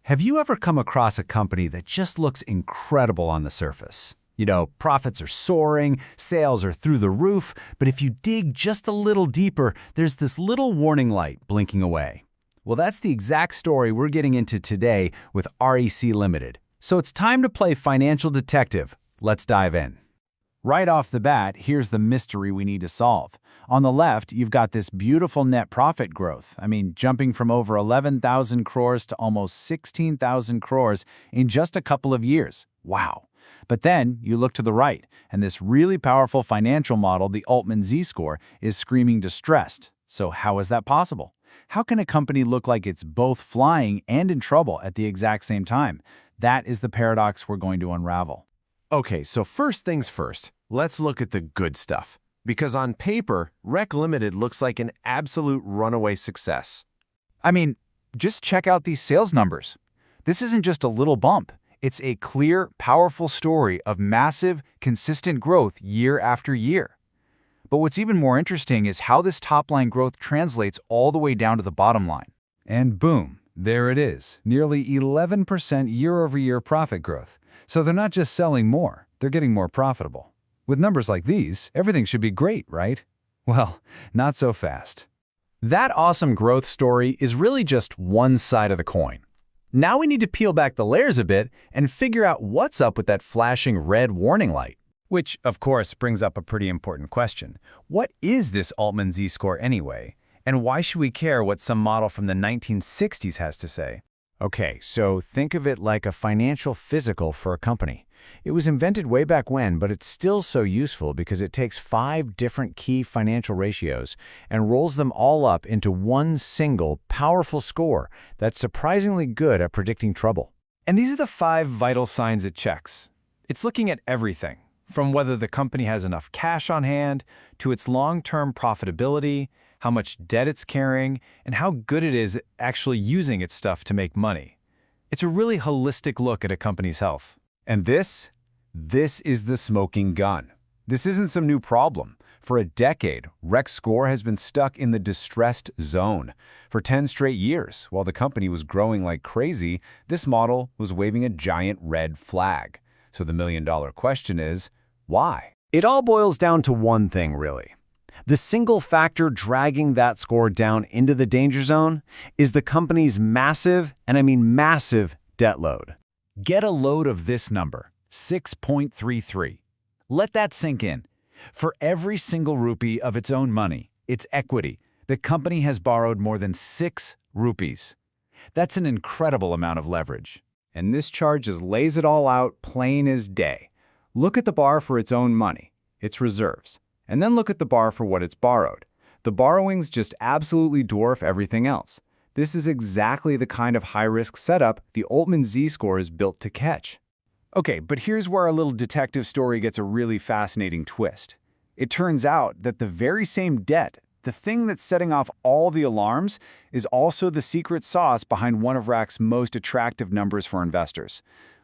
Have you ever come across a company that just looks incredible on the surface? Profits are soaring, sales are through the roof, but if you dig just a little deeper, there's this little warning light blinking away. Well, that's the exact story we're getting into today with REC Limited. So it's time to play financial detective. Let's dive in. Right off the bat, here's the mystery we need to solve. On the left, you've got this beautiful net profit growth. Jumping from over 11,000 crores to almost 16,000 crores in just a couple of years. Wow. But then you look to the right, and this really powerful financial model, the Altman Z-score, is screaming distressed. So how is that possible? How can a company look like it's both flying and in trouble at the exact same time? That is the paradox we're going to unravel. Okay, so first things first, let's look at the good stuff. Because on paper, REC Limited looks like an absolute runaway success. Just check out these sales numbers. This isn't just a little bump. It's a clear, powerful story of massive, consistent growth year after year. But what's even more interesting is how this top-line growth translates all the way down to the bottom line. And boom, there it is, nearly 11% year-over-year profit growth. So they're not just selling more, they're getting more profitable. With numbers like these, everything should be great, right? Well, not so fast. That awesome growth story is really just one side of the coin. Now we need to peel back the layers a bit and figure out what's up with that flashing red warning light. Which, of course, brings up a pretty important question. What is this Altman Z-score anyway? And why should we care what some model from the 1960s has to say? Okay, so think of it like a financial physical for a company. It was invented way back when, but it's still so useful because it takes 5 different key financial ratios and rolls them all up into one single, powerful score that's surprisingly good at predicting trouble. And these are the 5 vital signs it checks. It's looking at everything, from whether the company has enough cash on hand, to its long-term profitability, how much debt it's carrying, and how good it is at actually using its stuff to make money. It's a really holistic look at a company's health. And this is the smoking gun. This isn't some new problem. For a decade, REC's score has been stuck in the distressed zone. For 10 straight years, while the company was growing like crazy, this model was waving a giant red flag. So the million-dollar question is, why? It all boils down to one thing, really. The single factor dragging that score down into the danger zone is the company's massive, and I mean massive, debt load. Get a load of this number, 6.33. Let that sink in. For every single rupee of its own money, its equity, the company has borrowed more than 6 rupees. That's an incredible amount of leverage. And this chart just lays it all out plain as day. Look at the bar for its own money, its reserves, and then look at the bar for what it's borrowed. The borrowings just absolutely dwarf everything else. This is exactly the kind of high-risk setup the Altman Z-score is built to catch. Okay, but here's where our little detective story gets a really fascinating twist. It turns out that the very same debt, the thing that's setting off all the alarms, is also the secret sauce behind one of REC's most attractive numbers for investors.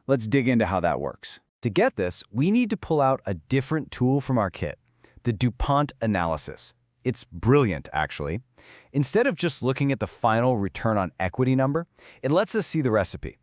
Let's dig into how that works. To get this, we need to pull out a different tool from our kit, the DuPont analysis. It's brilliant, actually. Instead of just looking at the final return on equity number, it lets us see the recipe.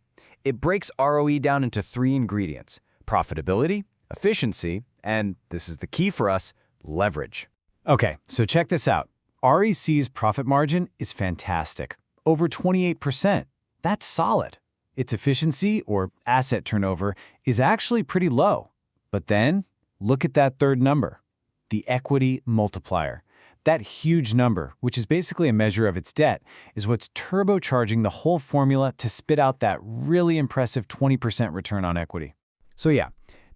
It breaks ROE down into 3 ingredients: profitability, efficiency, and, this is the key for us, leverage. Okay, so check this out. REC's profit margin is fantastic. Over 28%. That's solid. Its efficiency, or asset turnover, is actually pretty low. But then, look at that third number, the equity multiplier. That huge number, which is basically a measure of its debt, is what's turbocharging the whole formula to spit out that really impressive 20% return on equity. So yeah,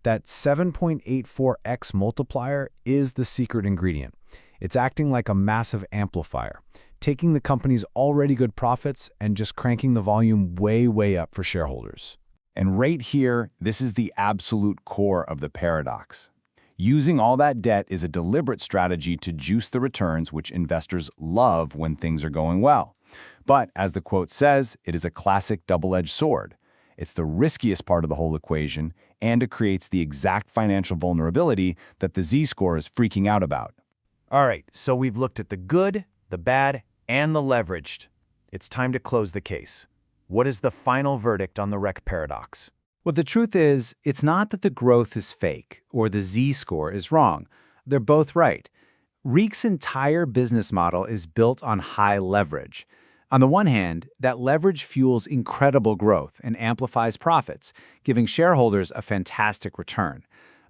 that 7.84x multiplier is the secret ingredient. It's acting like a massive amplifier, taking the company's already good profits and just cranking the volume way up for shareholders. And right here, this is the absolute core of the paradox. Using all that debt is a deliberate strategy to juice the returns which investors love when things are going well. But, as the quote says, it is a classic double-edged sword. It's the riskiest part of the whole equation, and it creates the exact financial vulnerability that the Z-score is freaking out about. All right, so we've looked at the good, the bad, and the leveraged. It's time to close the case. What is the final verdict on the REC paradox? Well, the truth is, it's not that the growth is fake or the Z-score is wrong. They're both right. REIC's entire business model is built on high leverage. On the one hand, that leverage fuels incredible growth and amplifies profits, giving shareholders a fantastic return.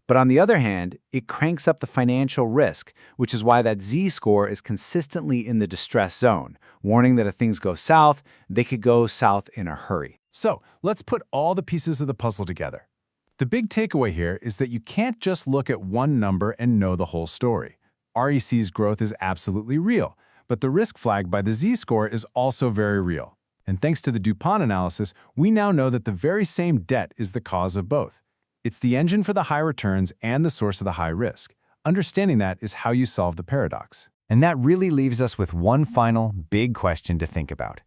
But on the other hand, it cranks up the financial risk, which is why that Z-score is consistently in the distress zone, warning that if things go south, they could go south in a hurry. So, let's put all the pieces of the puzzle together. The big takeaway here is that you can't just look at one number and know the whole story. REC's growth is absolutely real, but the risk flag by the Z-score is also very real. And thanks to the DuPont analysis, we now know that the very same debt is the cause of both. It's the engine for the high returns and the source of the high risk. Understanding that is how you solve the paradox. And that really leaves us with one final, big question to think about.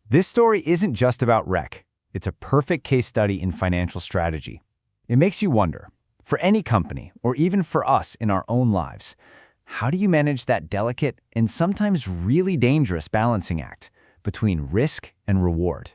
This story isn't just about REC. It's a perfect case study in financial strategy. It makes you wonder, for any company, or even for us in our own lives, how do you manage that delicate and sometimes really dangerous balancing act between risk and reward?